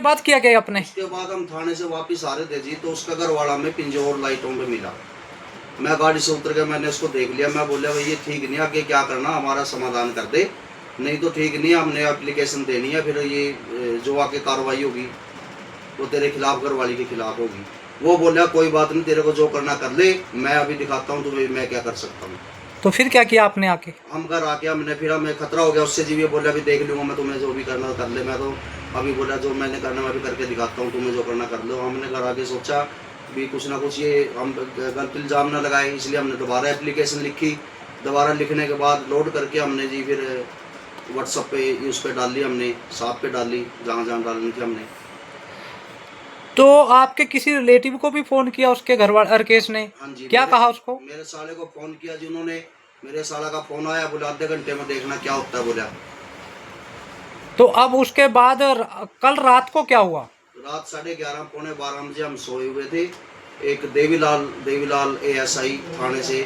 बाद किया गया आपने? उसके बाद हम थाने से वापस आ रहे थे जी, तो उसका घर वाला हमें पिंजौर लाइटों पे मिला। मैं गाड़ी से उतर के मैंने उसको देख लिया। मैं बोला भाई ये ठीक नहीं, आगे क्या करना, हमारा समाधान कर दे, नहीं तो ठीक नहीं, हमने एप्लीकेशन देनी है, फिर ये जो आके कार्रवाई होगी वो तेरे खिलाफ, घर वाली के खिलाफ होगी। वो बोला कोई बात नहीं, तेरे को जो करना कर ले, मैं अभी दिखाता हूँ तुम्हें मैं क्या कर सकता हूँ। तो फिर क्या किया आपने आके? हम घर आके हमने फिर हमें खतरा हो गया उससे जी। ये बोला अभी देख लूँगा मैं, तुम्हें जो भी करना कर ले। मैं तो अभी बोला जो मैंने करना मैं भी करके दिखाता हूँ, तुम्हें जो करना कर लो। हमने घर आके सोचा भी कुछ ना कुछ ये हम गलत इल्ज़ाम ना लगाए, इसलिए हमने दोबारा एप्लीकेशन लिखी। दोबारा लिखने के बाद लोड करके हमने जी फिर व्हाट्सअप पे उस पर डाल ली, हमने साहब पे डाली, जहाँ जहाँ डालनी थी हमने। तो आपके किसी रिलेटिव को भी फोन किया उसके घर वाले राकेश ने? हाँ जी, क्या कहा उसको? मेरे साले को फ़ोन किया जी उन्होंने। मेरे साला का फ़ोन आया, बोला आधे घंटे में देखना क्या होता है, बोला। तो अब उसके बाद कल रात को क्या हुआ? रात 11:30 पौने 12 बजे हम सोए हुए थे। एक देवीलाल ASI थाने से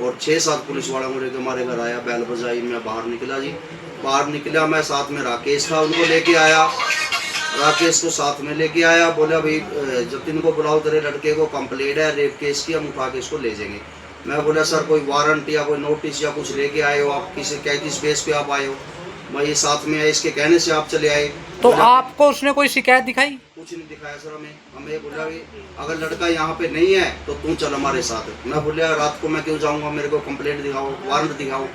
और 6-7 पुलिस वाला मुझे हमारे घर आया, बैल बजाई, मैं बाहर निकला जी। बाहर निकला मैं, साथ में राकेश था, उनको लेके आया। राकेश को साथ में लेके आया, बोला भाई जतिन को बुलाओ, तेरे लड़के को कंप्लेंट है रेप केस की, हम उठा के इसको ले जाएंगे। मैं बोला सर कोई वारंट या कोई नोटिस या कुछ लेके आए हो आप, किस बेस पे आप आए हो? मैं ये साथ में आए, इसके कहने से आप चले आए। तो आपको उसने कोई शिकायत दिखाई? कुछ नहीं दिखाया सर हमें बोला अगर लड़का यहाँ पे नहीं है तो तू चल हमारे साथ। मैं बोला रात को मैं क्यों जाऊँगा, मेरे को कंप्लेंट दिखाओ, वारंट दिखाओ।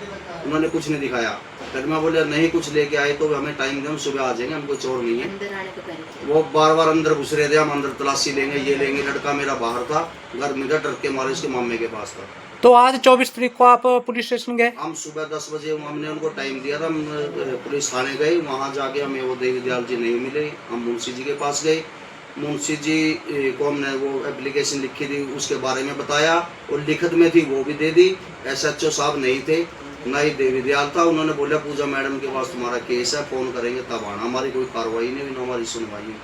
उन्होंने कुछ नहीं दिखाया। फिर मैं बोला नहीं कुछ लेके आए तो हमें टाइम दें, हम सुबह आ जाएंगे, हमको चोर नहीं है। वो बार बार अंदर घुस रहे थे, हम अंदर तलाशी लेंगे, ये लेंगे। लड़का मेरा बाहर था, घर में डर के मारे उसके मामे के पास था। तो आज 24 तारीख को आप पुलिस स्टेशन गए? हम सुबह 10 बजे हमने उनको टाइम दिया था, हम पुलिस थाने गए। वहाँ जाके हमें वो देवी दयाल जी नहीं मिले। हम मुंशी जी के पास गए, मुंशी जी को हमने वो एप्लीकेशन लिखी थी उसके बारे में बताया, और लिखत में थी वो भी दे दी। SHO साहब नहीं थे, ना ही देवी दयाल था। उन्होंने बोला पूजा मैडम के पास तुम्हारा केस है, फ़ोन करेंगे तब आना। हमारी कोई कार्रवाई नहीं हुई, ना हमारी सुनवाई हुई।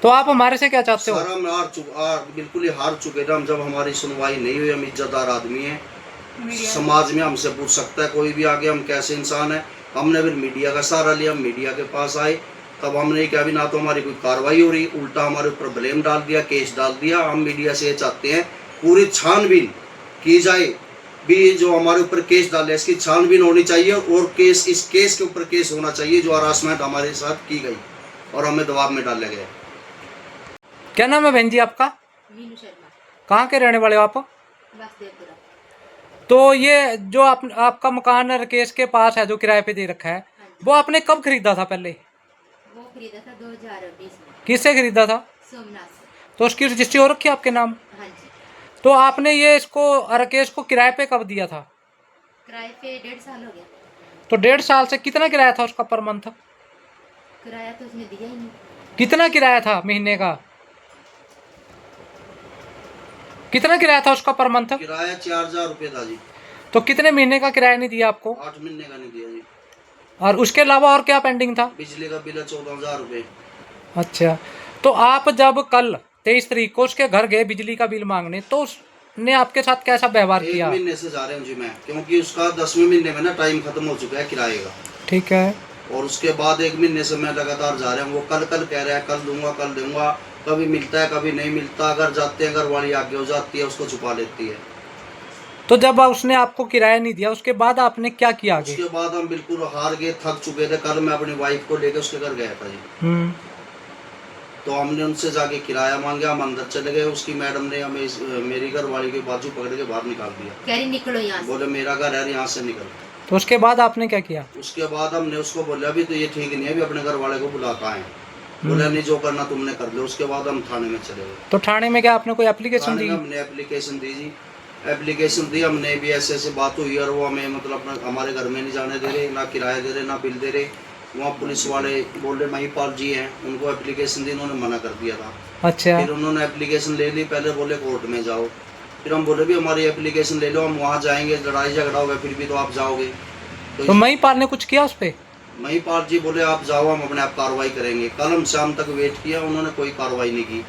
तो आप हमारे से क्या चाहते हो? सर हम बिल्कुल ही हार चुके थे हम, जब हमारी सुनवाई नहीं हुई। हम इज्जतदार आदमी हैं, समाज में हमसे पूछ सकता है कोई भी आगे हम कैसे इंसान है। हमने फिर मीडिया का सहारा लिया, हम मीडिया के पास आए, तब हमने क्या भी ना तो हमारी कोई कार्रवाई हो रही, उल्टा हमारे ऊपर ब्लेम डाल दिया, केस डाल दिया। हम मीडिया से ये चाहते हैं पूरी छानबीन की जाए, भी जो हमारे ऊपर केस डाले इसकी छानबीन होनी चाहिए, और इस केस के ऊपर केस होना चाहिए जो हरासमेंट हमारे साथ की गई और हमें दबाव में डाला गया। क्या नाम है बहन जी आपका? मीनू शर्मा। कहाँ के रहने वाले हो आप? वासुदेवपुरा। तो ये जो आपका मकान राकेश के पास है जो किराए पे दे रखा है, वो आपने कब खरीदा था? पहले वो खरीदा था 2020 में। किससे खरीदा था? सोमनाथ से। तो उसकी रजिस्ट्री हो रखी है आपके नाम? हाँ जी। तो आपने ये इसको राकेश को किराए पे कब दिया था? किराए पे 1.5 साल हो गया। तो 1.5 साल से कितना किराया था उसका पर मंथ? किराया तो उसने दिया ही नहीं। कितना किराया था महीने का? कितना किराया था उसका पर मंथ? किराया 4000 रुपये था जी। तो कितने महीने का किराया नहीं दिया आपको? 8 महीने का नहीं दिया जी। और उसके अलावा और क्या पेंडिंग था? बिजली का बिल 14,000 रुपये। अच्छा, तो आप जब कल 23 तारीख को उसके घर गए बिजली का बिल मांगने, तो उसने आपके साथ कैसा व्यवहार किया? 1 महीने से जा रहे हूँ जी मैं, क्योंकि उसका 10वें महीने में ना टाइम खत्म हो चुका है किराए का। ठीक है। और उसके बाद 1 महीने से मैं लगातार जा रहा हूँ। वो कल कह रहा है कल दूंगा, कभी मिलता है कभी नहीं मिलता। अगर जाते हैं घर वाली आगे हो जाती है, उसको छुपा लेती है। तो जब उसने आपको किराया नहीं दिया उसके बाद आपने क्या किया आगे? उसके बाद हम बिल्कुल हार गए, थक चुके थे। कल मैं अपनी वाइफ को लेकर उसके घर गया था जी। तो हमने उनसे जाके किराया मांगा, हम अंदर चले गए। उसकी मैडम ने हमें मेरी घर वाली के बाजू पकड़ के बाहर निकाल दिया, कह रही निकलो यहाँ से। बोले मेरा घर है यहाँ से निकल। तो उसके बाद आपने क्या किया? उसके बाद हमने उसको बोला भी तो ये ठीक नहीं है, भी अपने घर वाले को बुला का है। बोला नहीं जो करना तुमने कर लो। उसके बाद हम थाने में चले गए। तो थाने में क्या आपने कोई एप्लीकेशन दी? हमने एप्लीकेशन दी जी, एप्लीकेशन दी हमने भी। ऐसे बात हुई और वो हमें मतलब हमारे घर में नहीं जाने दे रहे, ना किराया दे रहे ना बिल दे रहे। वहाँ पुलिस वाले बोल रहे महिपाल जी हैं, उनको एप्लीकेशन दी, उन्होंने मना कर दिया था। अच्छा। फिर उन्होंने एप्लीकेशन ले ली, पहले बोले कोर्ट में जाओ। फिर हम बोले भी हमारी एप्लीकेशन ले लो, हम वहाँ जाएंगे, लड़ाई झगड़ा होगा फिर भी तो आप जाओगे। तो महिपाल ने कुछ किया उस पर? महिपाल जी बोले आप जाओ, हम अपने आप कार्रवाई करेंगे। कल हम शाम तक वेट किया, उन्होंने कोई कार्रवाई नहीं की।